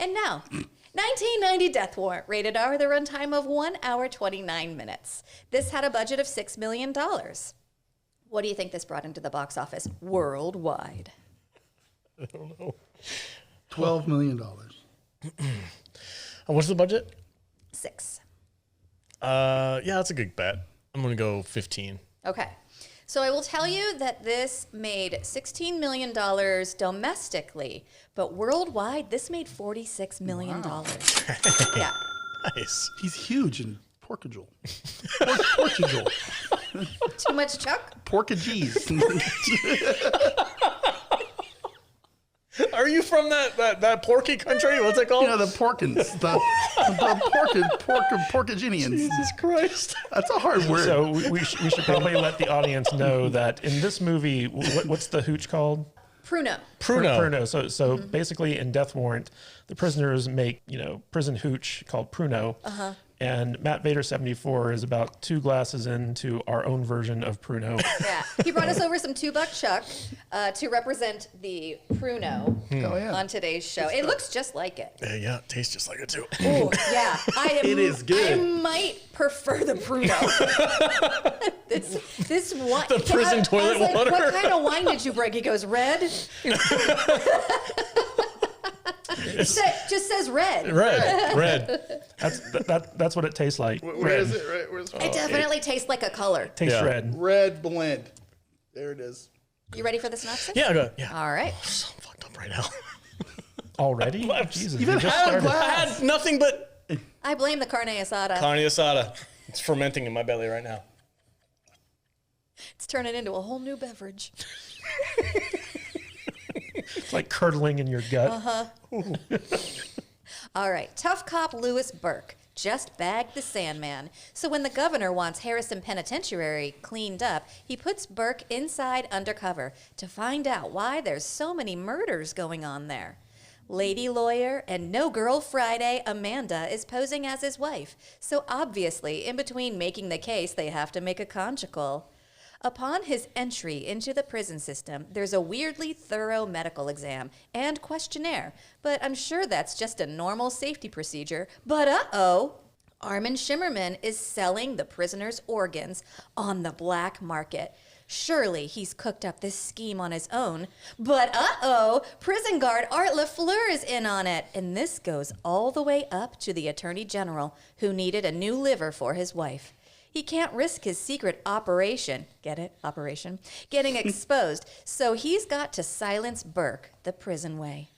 And now, 1990 Death Warrant, rated R, the runtime of 1 hour, 29 minutes. This had a budget of $6 million. What do you think this brought into the box office worldwide? I don't know. $12 million. What's the budget? 6. Yeah, that's a good bet. I'm going to go 15. Okay. So I will tell you that this made $16 million domestically, but worldwide, this made $46 million. Wow. Yeah. Nice. He's huge in Portugal. Portugal. Too much Chuck? Portuguese. Are you from that porky country? What's it called? You know, the Porkins. The Porkaginians. Jesus Christ. That's a hard word. So we should probably let the audience know that in this movie, what's the hooch called? Pruno. Pruno. So basically in Death Warrant, the prisoners make, prison hooch called Pruno. And Matt Vader 74 is about 2 glasses into our own version of Pruno. Yeah. He brought us over some $2 Chuck to represent the Pruno on today's show. It looks just like it. Yeah, it tastes just like it too. Oh, yeah. It is good. I might prefer the Pruno. this wine. The prison toilet water. What kind of wine did you bring? He goes, red? Just says red. Red. That's what it tastes like. Where is it? Right? Where's It definitely tastes like a color. Tastes red. Red blend. There it is. You ready for the synopsis? Yeah, go. Yeah. All right. I'm so fucked up right now. Already? Jesus, You've you just had a started. I had nothing but I blame the carne asada. carne asada. It's fermenting in my belly right now. It's turning into a whole new beverage. It's like curdling in your gut. All right. Tough cop Lewis Burke just bagged the Sandman. So when the governor wants Harrison Penitentiary cleaned up, he puts Burke inside undercover to find out why there's so many murders going on there. Lady lawyer and no girl Friday, Amanda, is posing as his wife. So obviously, in between making the case, they have to make a conjugal. Upon his entry into the prison system, there's a weirdly thorough medical exam and questionnaire, but I'm sure that's just a normal safety procedure. But uh-oh, Armin Shimmerman is selling the prisoner's organs on the black market. Surely he's cooked up this scheme on his own. But uh-oh, prison guard Art LaFleur is in on it. And this goes all the way up to the Attorney General, who needed a new liver for his wife. He can't risk his secret operation, get it, operation, getting exposed, so he's got to silence Burke the prison way.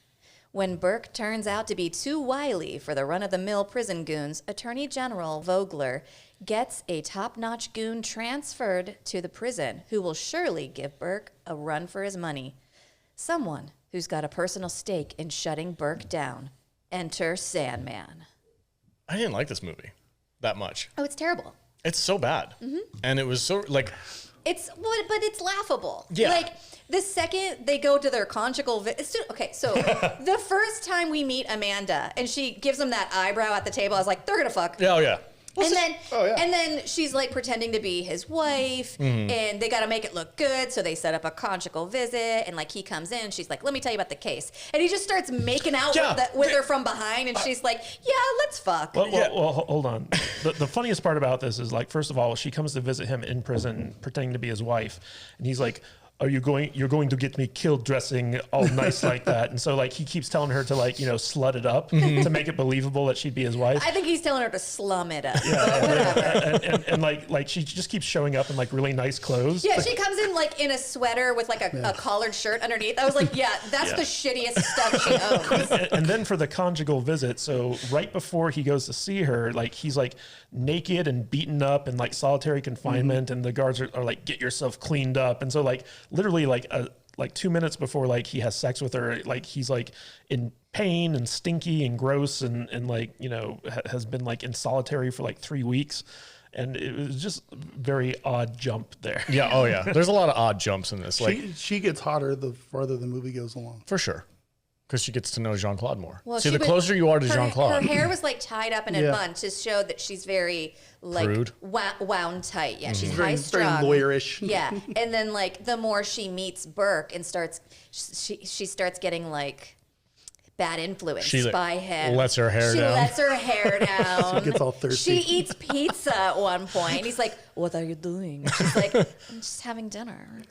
When Burke turns out to be too wily for the run-of-the-mill prison goons, Attorney General Vogler gets a top-notch goon transferred to the prison who will surely give Burke a run for his money. Someone who's got a personal stake in shutting Burke down. Enter Sandman. I didn't like this movie that much. Oh, it's terrible. It's so bad. And it was so, like... But it's laughable. Yeah. Like, the second they go to their conjugal... Okay, so the first time we meet Amanda, and she gives him that eyebrow at the table, I was like, they're going to fuck. Oh, yeah. And then she's like pretending to be his wife, and they got to make it look good, so they set up a conjugal visit, and like he comes in, she's like, let me tell you about the case, and he just starts making out with her from behind, and she's like, yeah, let's fuck. Well, hold on. The funniest part about this is, like, first of all, she comes to visit him in prison, pretending to be his wife, and he's like, you're going to get me killed dressing all nice like that. And so, like, he keeps telling her to, like, slut it up to make it believable that she'd be his wife. I think he's telling her to slum it up. Yeah, and like she just keeps showing up in, like, really nice clothes. Yeah, she comes in, like, in a sweater with, like, a collared shirt underneath. I was like, yeah, that's the shittiest stuff she owns. And then for the conjugal visit, so right before he goes to see her, like, he's, like, naked and beaten up in, like, solitary confinement, and the guards are like, get yourself cleaned up. And so, like, literally like 2 minutes before, like, he has sex with her, like, he's like in pain and stinky and gross and like, has been like in solitary for like 3 weeks. And it was just very odd jump there. Yeah. Oh yeah. There's a lot of odd jumps in this. Like, she gets hotter the farther the movie goes along. for sure. Because she gets to know Jean-Claude more. Well, See, the closer you are to her Jean-Claude. hair was like tied up in a bun to show that she's very like Prude. wound tight. Yeah, she's Very high strung. lawyerish. Yeah, and then like the more she meets Burke and she starts getting like bad influence She by him. lets her hair She down. lets her hair down. She gets all thirsty. She eats pizza at one point. He's like, "What are you doing?" She's like, "I'm just having dinner."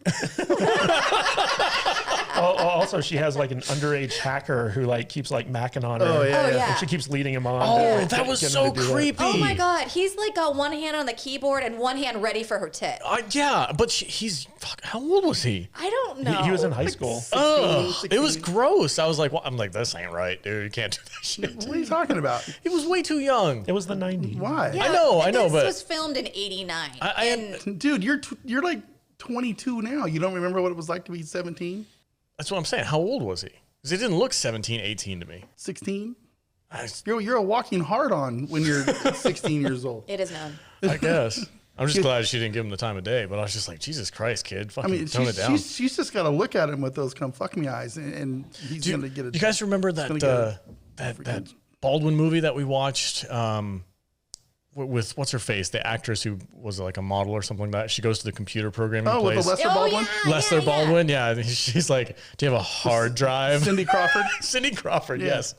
Also, she has like an underage hacker who like keeps like macking on her. Oh, yeah. Oh yeah. And she keeps leading him on. Oh, to that was get him so to do that. creepy. Oh my god, he's like got one hand on the keyboard and one hand ready for her tit. Yeah, but he's how old was he? I don't know. He was in high school. It was gross. I was like, well, I'm like, this ain't right, dude. You can't do that shit. What are you talking about? He was way too young. It was the 90s. Why? Yeah, I know, This but- was filmed in '89. I Dude, you're like 22 now. You don't remember what it was like to be 17, That's what I'm saying. How old was he? Because he didn't look 17, 18 to me. 16? I You're a walking hard on when you're 16 years old. It is known. guess. I'm just glad she didn't give him the time of day, but I was just like, Jesus Christ, kid. I Fucking mean, tone it down. she's just got to look at him with those come fuck me eyes, and he's going to get it. You guys remember gonna that get that Baldwin movie that we watched with what's her face, the actress who was like a model or something like that? She goes to the computer programming Oh, with place. the Lester Oh, Baldwin? yeah. Lester Baldwin, yeah. She's like, do you have a hard drive? Cindy Crawford? Cindy Crawford, Yeah. yes.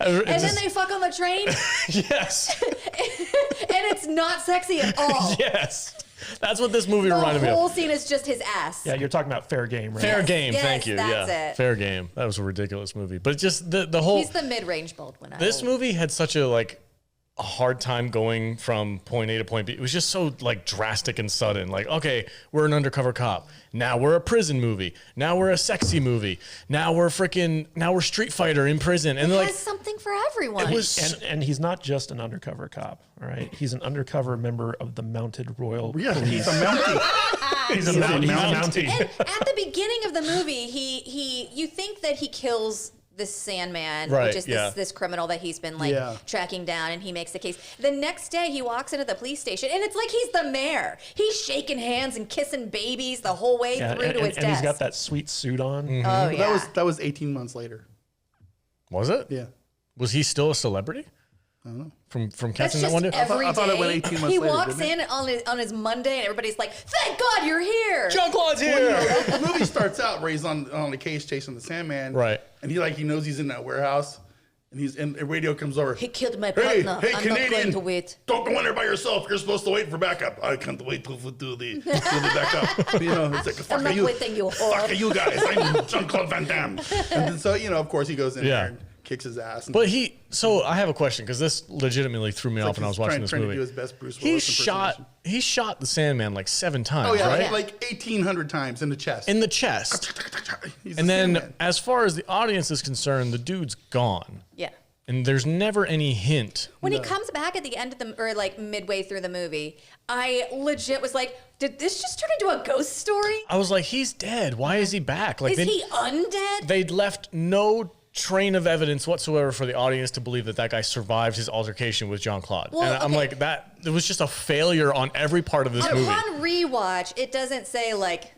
And then they fuck on the train, yes, and it's not sexy at all. yes. That's what this movie The reminded me whole of. scene is just his ass. Yeah, you're talking about Fair Game, right? Fair Yes, Game, yes, thank you. that's Yeah, it. Fair Game. That was a ridiculous movie, but just the whole He's the mid-range Baldwin. this movie had such a hard time going from point A to point B. It was just so like drastic and sudden. Like, okay, we're an undercover cop. Now we're a prison movie. Now we're a sexy movie. Now we're Street Fighter in prison. And It like has something for everyone. it was And he's not just an undercover cop, all right? He's an undercover member of the Mounted Royal Yeah, Police. he's a Mountie. He's a Mountie. And at the beginning of the movie, you think that he kills this Sandman, Right, which is yeah. this criminal that he's been Yeah. tracking down, and he makes the case. The next day, he walks into the police station, and it's like he's the mayor. He's shaking hands and kissing babies the whole way Yeah, through to his and he's desk. got that sweet suit on. Mm-hmm. Oh yeah. That was 18 months later. was it? Yeah. Was he still a celebrity? I don't know. From That's catching just that one day? every I thought it went day. 18 months He later, walks didn't in on his Monday, and everybody's like, "Thank God you're here." Jean-Claude's Well, here. you know, the movie starts out where he's on the case chasing the Sandman. Right. And he knows he's in that warehouse. And the radio comes over. He killed my Hey, partner. hey, I'm Canadian, not going to wait. Don't go in there by yourself. You're supposed to wait for backup. I can't wait to do the backup. You know, it's like, fuck not you. waiting, you whore. Fuck you guys. I'm Jean-Claude Van Damme. And then, so, of course, he goes in Yeah. there and kicks his ass. And But so I have a question because this legitimately threw me off when I was watching this trying movie. to do his best Bruce He Willis shot the Sandman like 7 times, Oh, yeah, right? like 1,800 times in the chest. In the chest. He's And the then Sandman. as far as the audience is concerned, the dude's gone. Yeah. And there's never any hint. When he comes back at the end of or like midway through the movie, I legit was like, did this just turn into a ghost story? I was like, he's dead. Why is he back? Like Is he undead? they'd left no train of evidence whatsoever for the audience to believe that guy survived his altercation with Jean-Claude. Well, and I'm okay. like, that it was just a failure on every part of this movie. Upon rewatch, it doesn't say like,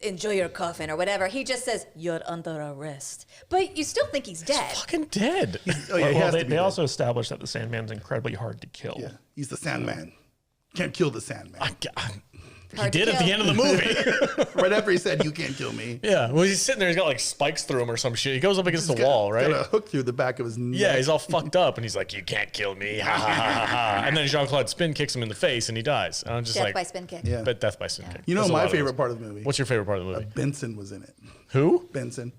enjoy your coffin or whatever. He just says, you're under arrest. But you still think he's dead. Fucking dead. Oh, yeah, he has to be They dead. also established that the Sandman's incredibly hard to kill. Yeah, he's the Sandman. Can't kill the Sandman. He Hard to did at the kill. end of the movie. Right after he said, "You can't kill me," Yeah. Well, he's sitting there. He's got like spikes through him or some shit. He goes up against the He's got- wall, right? Got a hook through the back of his neck. Yeah, he's all fucked up, and he's like, "You can't kill me!" Ha ha ha ha ha! And then Jean-Claude Spin kicks him in the face, and he dies. And I'm just Death like, by spin kick. Yeah. but death by spin kick. You know There's a lot my of favorite those. part of the movie? What's your favorite part of the movie? Benson was in it. Who? Benson.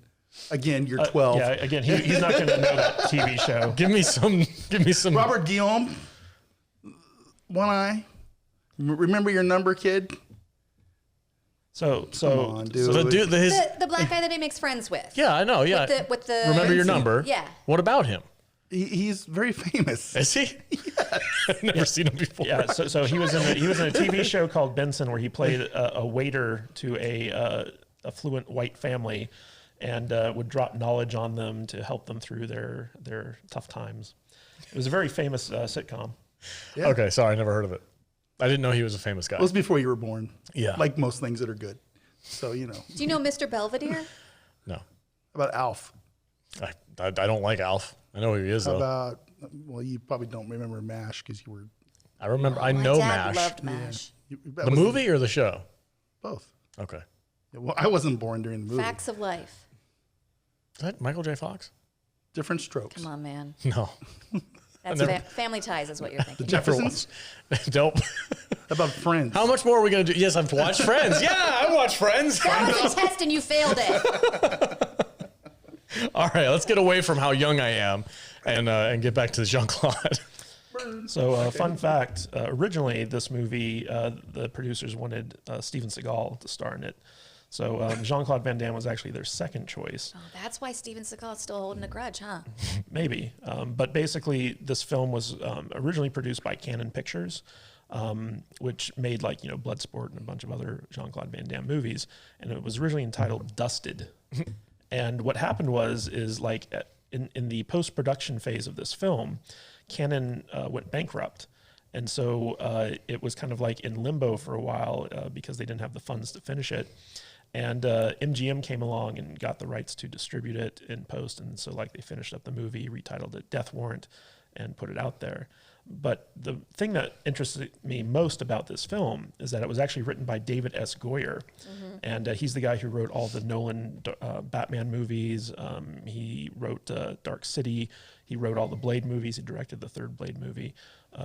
Again, you're 12. Yeah, again, he's not going to know that TV show. Give me some. Robert Guillaume. One eye. Remember your number, kid? So Come on, dude. So The black guy that he makes friends with. yeah, I know. Yeah. With the Remember your number. Yeah. What about him? He's very famous. Is he? I've never seen him before. Yeah, so he was in a TV show called Benson where he played a waiter to a affluent white family, and would drop knowledge on them to help them through their tough times. It was a very famous sitcom. Yeah. Okay, sorry, I never heard of it. I didn't know he was a famous guy. It was before you were born. Yeah. Like most things that are good. So, Do you know Mr. Belvedere? No, How about Alf? I don't like Alf. I know who he is How though. about, well, you probably don't remember MASH because you were. I remember. I My know dad MASH. loved MASH. The movie or the show? Both. Okay. Yeah, well, I wasn't born during the movie. Facts of life. Is that Michael J. Fox? Different strokes. Come on, man. No. That's Family Ties is what you're thinking. Jeffersons? Nope. How about Friends? How much more are we going to do? Yes, I've watched Friends. Yeah, I watched Friends. That was a test and you failed it. All right, let's get away from how young I am and get back to Jean-Claude. So, fun fact, originally this movie, the producers wanted Steven Seagal to star in it. So Jean-Claude Van Damme was actually their second choice. Oh, that's why Steven Seagal's still holding a grudge, huh? Maybe. But basically, this film was originally produced by Canon Pictures, which made Bloodsport and a bunch of other Jean-Claude Van Damme movies. And it was originally entitled Dusted. And what happened is in the post-production phase of this film, Canon went bankrupt. And so it was kind of like in limbo for a while because they didn't have the funds to finish it. And MGM came along and got the rights to distribute it in post. And so they finished up the movie, retitled it Death Warrant, and put it out there. But the thing that interested me most about this film is that it was actually written by David S. Goyer. Mm-hmm. And he's the guy who wrote all the Nolan Batman movies. He wrote Dark City. He wrote all the Blade movies. He directed the third Blade movie.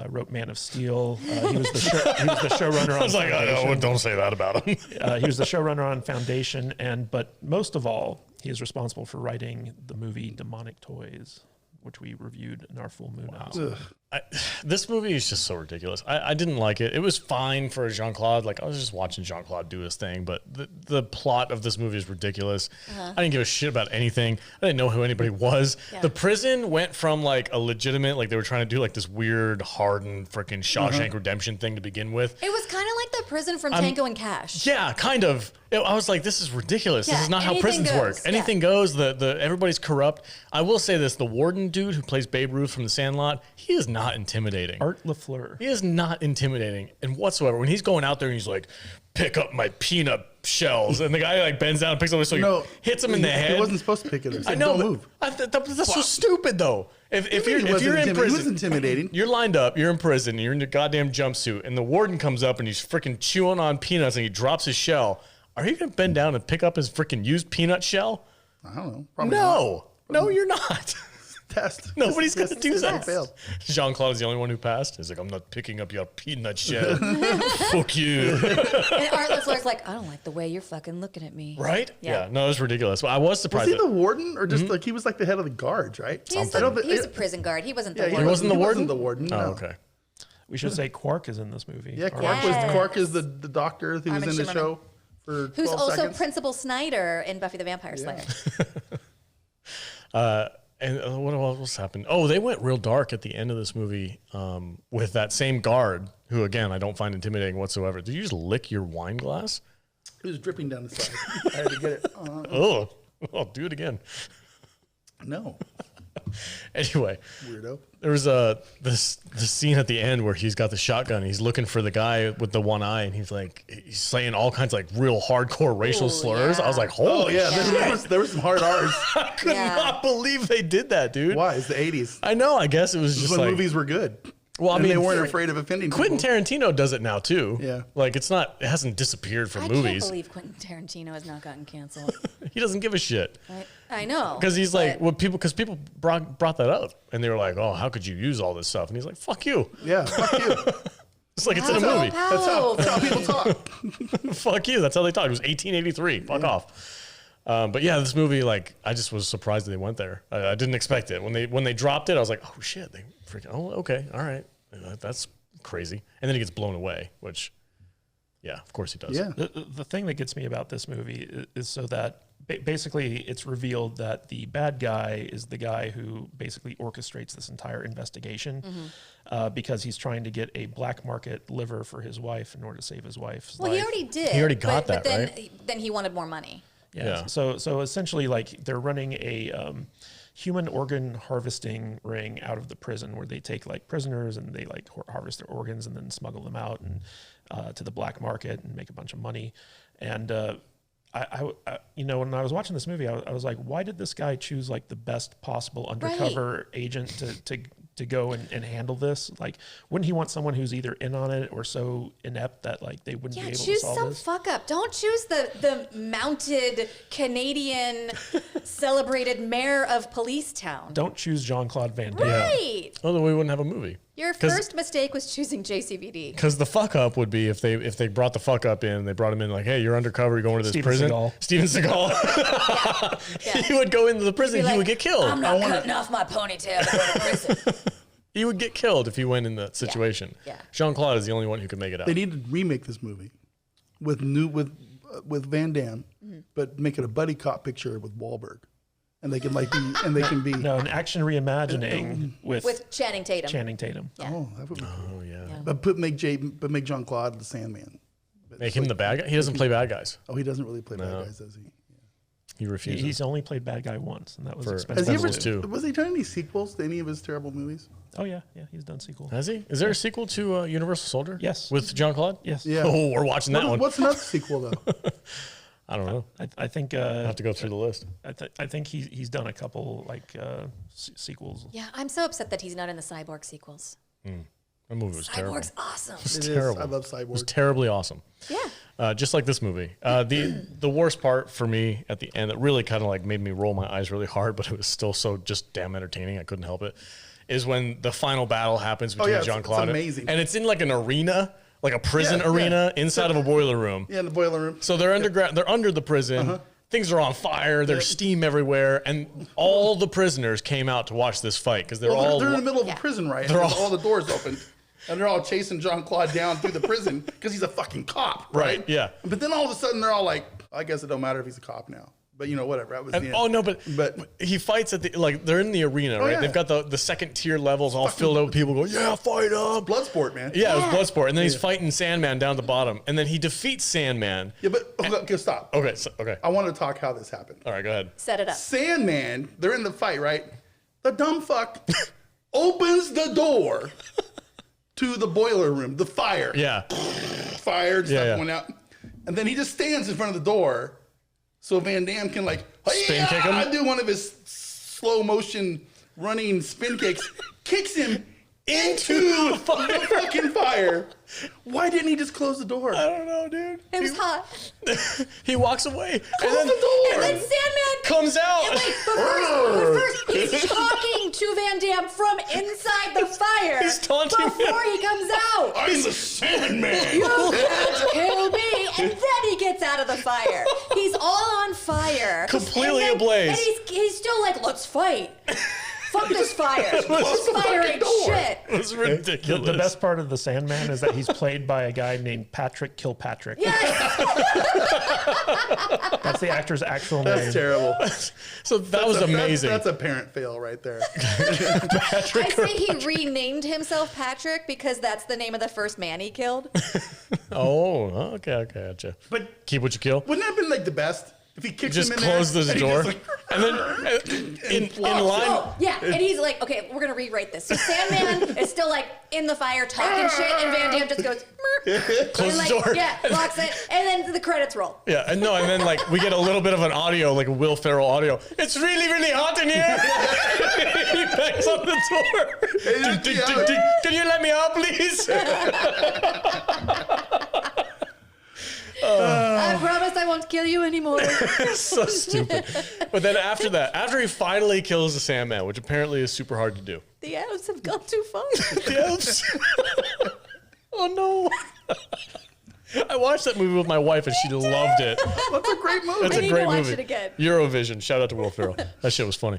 Wrote Man of Steel. He was the showrunner on I was like, oh, don't say that about him. He was the showrunner on Foundation. But most of all, he is responsible for writing the movie Demonic Toys, which we reviewed in our full moon episode. This movie is just so ridiculous. I didn't like it. It was fine for Jean-Claude. I was just watching Jean-Claude do his thing, but the plot of this movie is ridiculous. I didn't give a shit about anything. I didn't know who anybody was. Yeah. The prison went from a legitimate, they were trying to do this weird, hardened freaking Shawshank Redemption thing to begin with. It was kind of like the prison from Tango and Cash. Yeah, kind of. I was like, this is ridiculous. Yeah, this is not how prisons work. Anything goes. Everybody's corrupt. I will say this: the warden dude who plays Babe Ruth from The Sandlot, he is not intimidating. Art LaFleur. He is not intimidating and whatsoever. When he's going out there and he's like, pick up my peanut shells, and the guy bends down and picks up his, hits him in the head. He wasn't supposed to pick it up. I know, don't move. That's so stupid though. If you're in prison, he was intimidating. You're lined up, you're in prison, you're in your goddamn jumpsuit, and the warden comes up and he's freaking chewing on peanuts and he drops his shell. Are you gonna bend down and pick up his freaking used peanut shell? I don't know. Probably no. No, you're not. Test. Nobody's going to do that. Failed. Jean-Claude is the only one who passed. He's like, I'm not picking up your peanut shell. Fuck you. And Art LaFleur's like, I don't like the way you're fucking looking at me. Right? Yeah. No, it was ridiculous. Well, I was surprised. Was he the warden or just he was the head of the guards, right? He's a prison guard. He wasn't the warden. He wasn't the warden? He wasn't the warden. No. Oh, okay. We should say Quark is in this movie. Yeah, Quark is the doctor who was in the show for 12 Who's also seconds. Principal Snyder in Buffy the Vampire Slayer. And what else happened? Oh, they went real dark at the end of this movie with that same guard, who, again, I don't find intimidating whatsoever. Did you just lick your wine glass? It was dripping down the side. I had to get it. Oh, I'll do it again. No. Anyway, weirdo. There was this scene at the end where he's got the shotgun and he's looking for the guy with the one eye, and he's saying all kinds of real hardcore racial slurs. Yeah. I was like, holy shit. There was some hard R's. I could not believe they did that, dude. Why? It's the 80s. I know. I guess it was just when movies were good. Well, they weren't afraid of offending Quentin people. Tarantino does it now too. Yeah. It hasn't disappeared from movies. I can't believe Quentin Tarantino has not gotten canceled. He doesn't give a shit. I know. Because he's because people brought that up and they were like, oh, how could you use all this stuff? And he's like, fuck you. Yeah, fuck you. It's like it's in a movie. That's how people talk. Fuck you. That's how they talk. It was 1883. Fuck off. But yeah, this movie, I just was surprised that they went there. I didn't expect it. When they dropped it, I was like, oh shit. They freaking. Oh, okay, all right. That's crazy. And then he gets blown away, which, yeah, of course he does. Yeah. The thing that gets me about this movie is so that basically it's revealed that the bad guy is the guy who basically orchestrates this entire investigation because he's trying to get a black market liver for his wife in order to save his wife's life. He already did. He already got that, right? Then he wanted more money. Yeah. So essentially, they're running a human organ harvesting ring out of the prison where they take prisoners and they harvest their organs and then smuggle them out and to the black market and make a bunch of money. And I when I was watching this movie, I was like, why did this guy choose the best possible undercover agent to to go and handle this? Like, wouldn't he want someone who's either in on it or so inept that like they wouldn't be able to choose solve some this? fuck up. Don't choose the mounted Canadian celebrated mayor of Police Town. Don't choose Jean-Claude Van Damme. Right. Oh, then we wouldn't have a movie. Your first mistake was choosing JCVD. Because the fuck up would be if they brought the fuck up in, they brought him in like, hey, you're undercover, you're going to this Steven prison. Seagal. Steven Seagal. Yeah. He would go into the prison. Be He like, would get killed. I'm not cutting off my ponytail to go to prison. He would get killed if he went in that situation. Yeah. Jean-Claude is the only one who could make it out. They need to remake this movie with Van Damme, but make it a buddy cop picture with Wahlberg, and they can be No, an action reimagining with Channing Tatum. Channing Tatum. Oh, that would be cool. Oh yeah. But make Jean-Claude the Sandman. But Make it's him like- the bad guy. He doesn't play bad guys. Oh, he doesn't really play bad guys, does he? He refuses. He's only played bad guy once, and that was For- expensive. Has he ever? Expendables 2. Was he done any sequels to any of his terrible movies? Oh yeah, he's done sequels. Has he? Is there a sequel to Universal Soldier? Yes. With Jean-Claude? Yes. Yeah. Oh, we're watching that one. What's another sequel though? I don't know. I think I have to go through the list. I think he's done a couple like sequels. Yeah, I'm so upset that he's not in the Cyborg sequels. That movie was terrible. Cyborg's awesome. It's It is. terrible. I love It was Cyborg. terribly awesome. Yeah. Just like this movie. The worst part for me at the end that really kind of like made me roll my eyes really hard, but it was still so just damn entertaining. I couldn't help it. Is when the final battle happens between yeah, it's Jean-Claude amazing. and it's in like an arena, like a prison Yeah, arena yeah. inside of a boiler room. Yeah, in the boiler room. So they're underground. They're under the prison. Things are on fire. There's steam everywhere, and all the prisoners came out to watch this fight because they're all. They're in the middle of Yeah. a prison riot. They're All the doors opened. And they're all chasing Jean-Claude down through the prison because he's a fucking cop, right? Right, yeah. But then all of a sudden they're all like, I guess it don't matter if he's a cop now. But you know, whatever. That was the end. Oh no, but But- he fights at the like they're in the arena, right? yeah. They've got the second tier levels all filled up with people going, yeah, fight up. Bloodsport, man. Yeah, it was Bloodsport, and then he's fighting Sandman down at the bottom, and then he defeats Sandman. Yeah, but okay, stop. Okay, okay, I want to talk how this happened. all right, go ahead. Set it up. Sandman, they're in the fight, right? The dumb fuck opens the door to the boiler room, the fire. Yeah, Fire, and stuff yeah. going out. And then he just stands in front of the door so Van Damme can like Spin kick him? do one of his slow motion running spin kicks him into the fucking fire. Why didn't he just close the door? I don't know, dude. It was hot. He walks away, Close and then the door. And then Sandman comes out. Wait, but first he's talking to Van Damme from inside the fire. He's taunting before him. he comes out. I'm the Sandman. You can't kill me. And then he gets out of the fire. He's all on fire. Completely And then- ablaze. And he's still like, let's fight. Fuck this fire. This the fire fucking ain't door. shit. It was ridiculous. The best part of the Sandman is that he's played by a guy named Patrick Kilpatrick. Yes. That's the actor's actual name. That's terrible. So that was amazing. That's a parent fail right there. I say he renamed himself Patrick because that's the name of the first man he killed. Oh, okay, gotcha. But Keep what you kill. wouldn't that have been like the best if he kicked Just him in close there this and he door, just, like, and then in flops. line. Oh, yeah. And he's like, okay, we're going to rewrite this. So Sandman is still like in the fire talking shit, and Van Damme just goes, "Merp," Close and the like, door. yeah, locks it, and then the credits roll. Yeah, and no, and then like we get a little bit of an audio, like a Will Ferrell audio. It's really, really hot in here. He bangs on the door. Ding, ding, ding, ding. Can you let me out, please? I promise I won't kill you anymore. So stupid. But then after that, after he finally kills the Sandman, which apparently is super hard to do. The elves have gone too far. The elves. Oh no. I watched that movie with my wife and she loved it. That's a great movie. It's I a need great to watch movie. it again. Eurovision. Shout out to Will Ferrell. That shit was funny.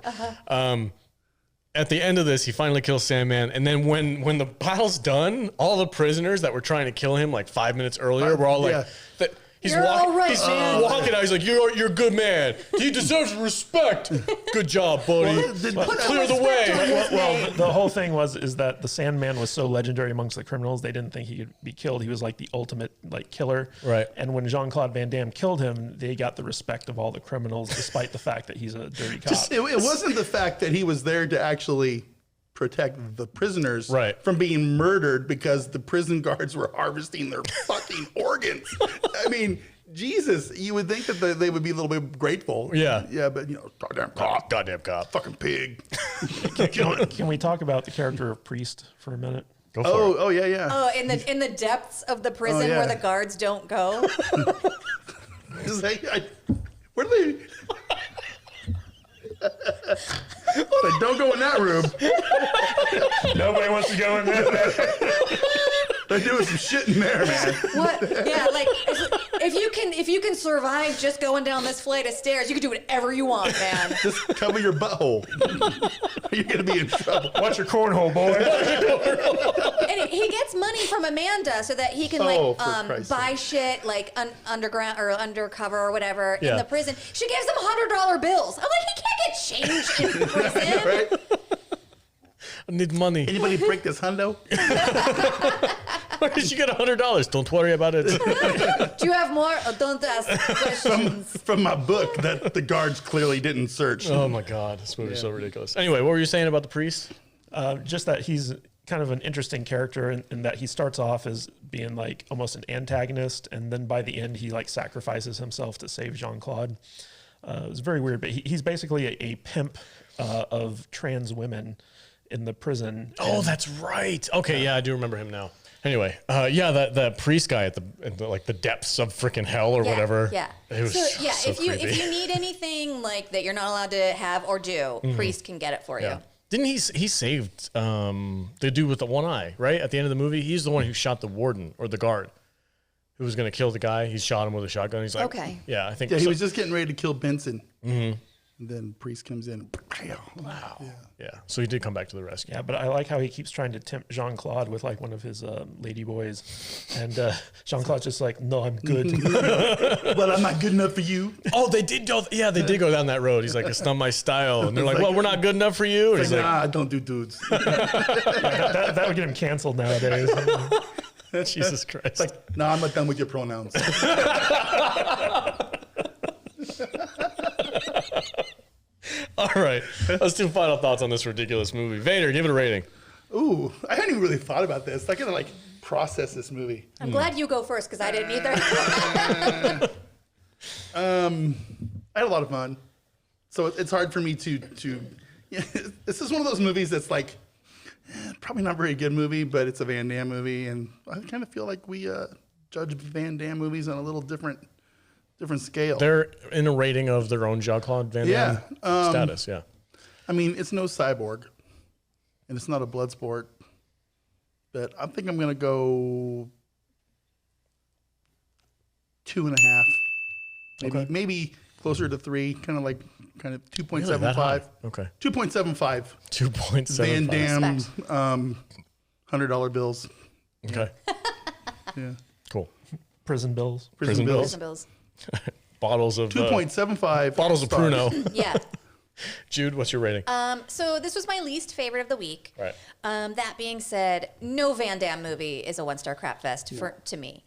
At the end of this, he finally kills Sandman, and then when the battle's done, all the prisoners that were trying to kill him like 5 minutes earlier were all like, Yeah. he's You're all right, he's man. walking out. He's like, you're a good man. He deserves respect. Good job, buddy. Clear the way. Well, the whole thing is that the Sandman was so legendary amongst the criminals, they didn't think he could be killed. He was like the ultimate like killer. Right. And when Jean-Claude Van Damme killed him, they got the respect of all the criminals, despite the fact that he's a dirty cop. It wasn't the fact that he was there to actually protect the prisoners Right. from being murdered because the prison guards were harvesting their fucking organs. I mean, Jesus, you would think that they would be a little bit grateful. Yeah. Yeah, but goddamn cop. Goddamn cop. Fucking pig. Can we talk about the character of Priest for a minute? Go for it. Oh, yeah. Oh, in the depths of the prison yeah. where the guards don't go. It's like, where do they... Like, don't go in that room. Nobody wants to go in there. They're doing some shit in there, man. What? Yeah, like if you can survive just going down this flight of stairs, you can do whatever you want, man. Just cover your butthole. You're gonna be in trouble. Watch your cornhole, boy. And he gets money from Amanda so that he can Oh, for Christ's buy shit like underground or undercover or whatever Yeah. in the prison. She gives him $100 bills. I'm like, he can't get change in prison. Right? I need money. Anybody break this hundo? Where did you get $100? Don't worry about it. Do you have more? Oh, don't ask questions. From my book that the guards clearly didn't search. Oh my God, this movie's so ridiculous. Anyway, what were you saying about the priest? Just that he's kind of an interesting character in that he starts off as being like almost an antagonist, and then by the end he like sacrifices himself to save Jean-Claude. It's very weird, but he's basically a pimp of trans women in the prison. Oh, that's right. Okay, yeah, I do remember him now. Anyway, that priest guy at the depths of freaking hell or whatever. Yeah. It was so if creepy. you need anything like that you're not allowed to have or do, Priest can get it for Yeah. you. Didn't he saved the dude with the one eye, right? At the end of the movie, he's the one who shot the warden or the guard who was going to kill the guy. He shot him with a shotgun. He's like, Okay. Yeah, I think Yeah, he so. was just getting ready to kill Benson. Mm-hmm. And then Priest comes in. Wow. Yeah. So he did come back to the rescue. Yeah, but I like how he keeps trying to tempt Jean-Claude with like one of his lady boys, and Jean-Claude's just like, "No, I'm good." Well, I'm not good enough for you. Oh, they did go. Yeah, they did go down that road. He's like, "It's not my style," and they're like, "Well, we're not good enough for you." And Like, he's nah, I don't do dudes. that would get him canceled nowadays. like, "Jesus Christ!" Nah, I'm not done with your pronouns. All right, let's do final thoughts on this ridiculous movie. Vader, give it a rating. Ooh, I hadn't even really thought about this. I gotta process this movie. I'm glad you go first because I didn't either. I had a lot of fun. So it's hard for me to yeah, this is one of those movies that's like probably not a very good movie, but it's a Van Damme movie, and I kind of feel like we judge Van Damme movies on a little different scale. They're in a rating of their own Jean-Claude Van Damme status. Yeah. I mean, it's no Cyborg, and it's not a Bloodsport, but I think I'm gonna go 2.5, maybe closer to 3, kind of 2.75. Really that high? Okay. 2.75. 2.75. Van Damme, Respect. $100 bills. Okay. Yeah. Cool. Prison bills. Prison bills. Prison bills. Bottles of 2.75 bottles of stars. Pruno. Yeah. Jude, what's your rating? So this was my least favorite of the week. Right. That being said, no Van Damme movie is a 1-star crap fest to me.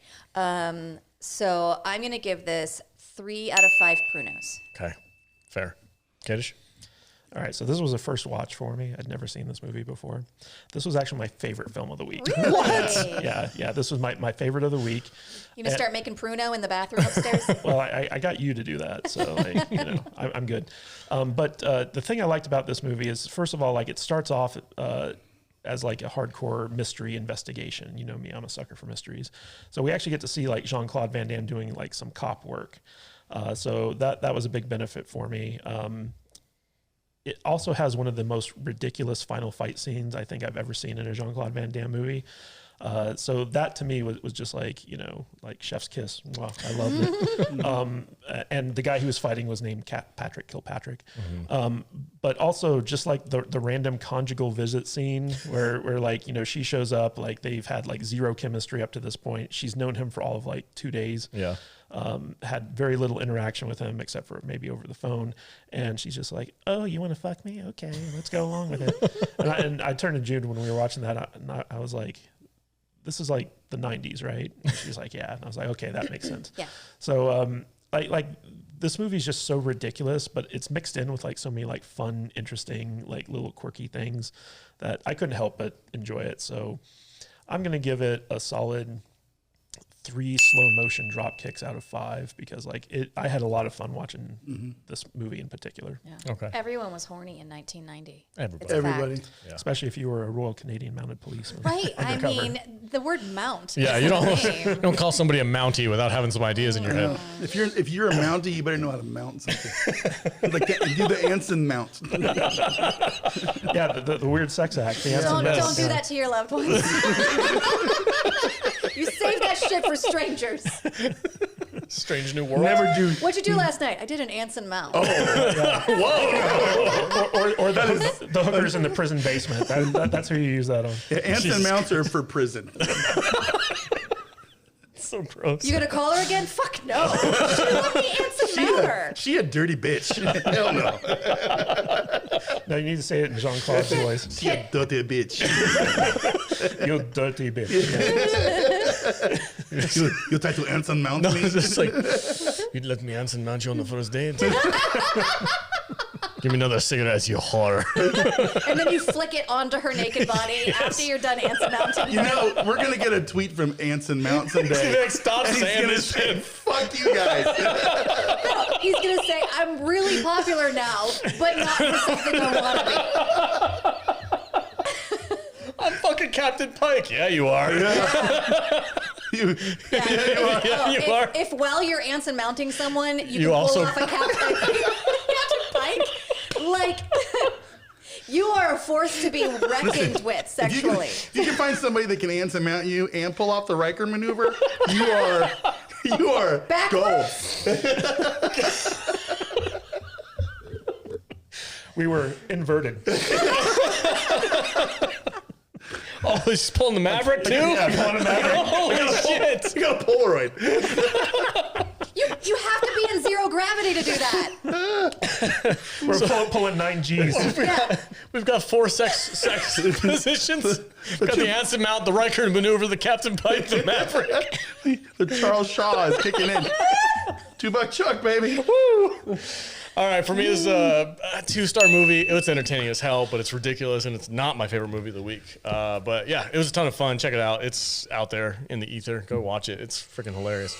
So I'm gonna give this 3 out of 5 Prunos. Okay. Fair. Kiddish? All right, so this was a first watch for me. I'd never seen this movie before. This was actually my favorite film of the week. What? Yeah, this was my favorite of the week. You gonna start making Pruno in the bathroom upstairs? Well, I got you to do that, so I'm good. But the thing I liked about this movie is, first of all, it starts off as a hardcore mystery investigation. You know me, I'm a sucker for mysteries. So we actually get to see Jean-Claude Van Damme doing some cop work. So that was a big benefit for me. It also has one of the most ridiculous final fight scenes I think I've ever seen in a Jean-Claude Van Damme movie. So that to me was just like chef's kiss. Wow, I loved it. And the guy who was fighting was named Patrick Kilpatrick. Mm-hmm. But also just the random conjugal visit scene where she shows up, they've had zero chemistry up to this point. She's known him for all of 2 days. Yeah. Had very little interaction with him except for maybe over the phone. And she's just like, "Oh, you want to fuck me? Okay, let's go along with it." and I turned to Jude when we were watching that, and I was like, "This is the 90s, right?" And she's like, "Yeah." And I was like, "Okay, that makes sense." Yeah. So, this movie is just so ridiculous, but it's mixed in with so many fun, interesting, little quirky things that I couldn't help but enjoy it. So I'm going to give it a solid 3 slow motion drop kicks out of 5 because like I had a lot of fun watching this movie in particular. Yeah. Okay. Everyone was horny in 1990. Everybody. It's a Everybody. fact. Yeah. Especially if you were a Royal Canadian Mounted Policeman. Right. I Undercover. mean, the word mount. Yeah, is you the don't name. don't call somebody a Mountie without having some ideas in your head. If you're a Mountie, you better know how to mount something. Like do the Anson mount. Yeah, the weird sex act. The Anson Don't Mess. do that to your loved ones. You save that shit for strangers. Strange New World. Never do. What'd you do last night? I did an Anson mount. Or the hookers in the prison basement. That's who you use that on. Yeah, Anson mounts are for prison. So gross. You gonna call her again? Fuck no. She love the Anson mounter. She a dirty bitch. Hell no. No, you need to say it in Jean-Claude's voice. She a dirty bitch. You dirty bitch. You try to Anson mount No, me? it's just like, you'd let me Anson mount you on the first date? Give me another cigarette, you whore. And then you flick it onto her naked body after you're done Anson mounting. You know, we're gonna get a tweet from Anson Mount someday. Like, stop And he's saying gonna this say, shit. "Fuck you guys." He's gonna say, I'm really popular now, but not for something I want to be. I'm fucking Captain Pike. Yeah, you are. You are. If while you're Anson mounting someone, you You can also- pull off a Captain Pike, like you are a force to be reckoned with sexually. if you can find somebody that can Anson mount you and pull off the Riker maneuver, you are gold. Backwards. We were inverted. Oh, he's pulling the Maverick too? Yeah, pulling a Maverick. Holy shit. You got a Polaroid. You have to be in zero gravity to do that. We're pulling 9 Gs. We've got 4 sex positions. Got the Anson mount, the Riker maneuver, the Captain Pike, the Maverick. The Charles Shaw is kicking in. $2 Chuck, baby. Woo. All right, for me, it's a 2-star movie. It's entertaining as hell, but it's ridiculous, and it's not my favorite movie of the week. But yeah, it was a ton of fun. Check it out. It's out there in the ether. Go watch it. It's freaking hilarious.